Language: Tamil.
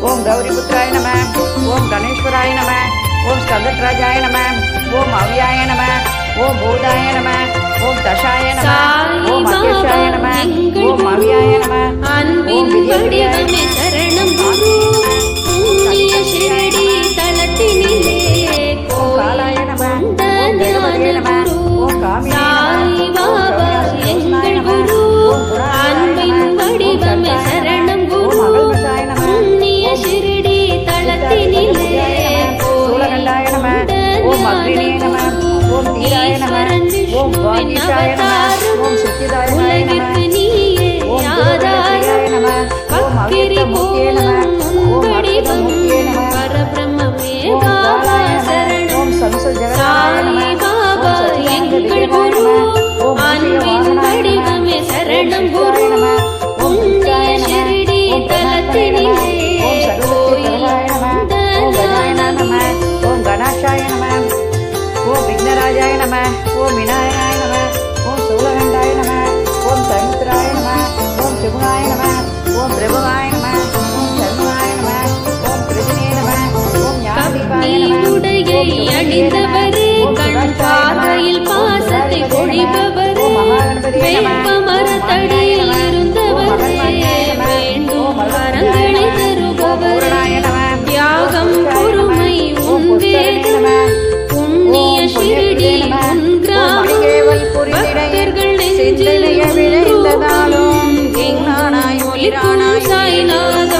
ஓம் கௌரிபுத்ராய நம. ஓம் கணேஸ்வராய நம. ஓம் ஸ்கந்தராஜாய நம. ஓம் அவ்யாய நம. ஓம் பூதாய நம. ஓம் தசாய நம. ஓம் அகேஷாய நம. ஓம் அவ்யாய நம. ஓம் வித்யாய சரணம் புண்ணிய ஷிரடி தலத்தினிலே ஓம் காலாய நம. ஓம் கணபதியே நம. ஓம் காமியாய நம. எங்கள் குரு அன்பின் வடிவமே சரணம் குரு புண்ணிய ஷிரடி தலத்தினிலே சூலகண்டாய நம. ஓம் அக்னியே நம. ஓம் தீராய நம. ஓம் வாகீஷாய நம. ஓம் சச்சிதாய நம. ஓம் ஆதாராய நம. ஓம் அவ்யக்தமூர்த்தியே நம. ஓம் அற்புதமூர்த்தியே நம. பரபிரம்மே ஓம் பாபா காலாய நம. சரணம் ஓம் சம்ச ஜெகநாய நம. பாபா எங்கள் குரு அன்பின் வடிவமே சரணம் குரு புண்ணிய ஷிரடி தலத்தினிலே ஓம் கணாஷாய நம. ஓம் விக்னராஜாய நம. ஓம் விநாயகாய நம. ஓம் சூலகண்டாய நம. ஓம் சமுத்திராய நம. ஓம் சிவகாய நம. ஓம் பிரபுவாய நம. ஓம் சர்மாய நம. ஓம் கிருஷ்ணே நம. ஓம் ஞானதீபாய நம. உடையை அணிந்தவரே கண் பார்வையில் பாசத்தை பொழிபவரே வேப்பமரத்தடியில் இருந்தவரே வேண்டும் வரங்களை தருபவரே தியாகம் பொறுமை உன் வேதம் புண்ணிய ஷிரடி உன் கிராமம் பக்தர்கள் நெஞ்சில் எங்கானாய் ஒலிக்கும் சாய்நாத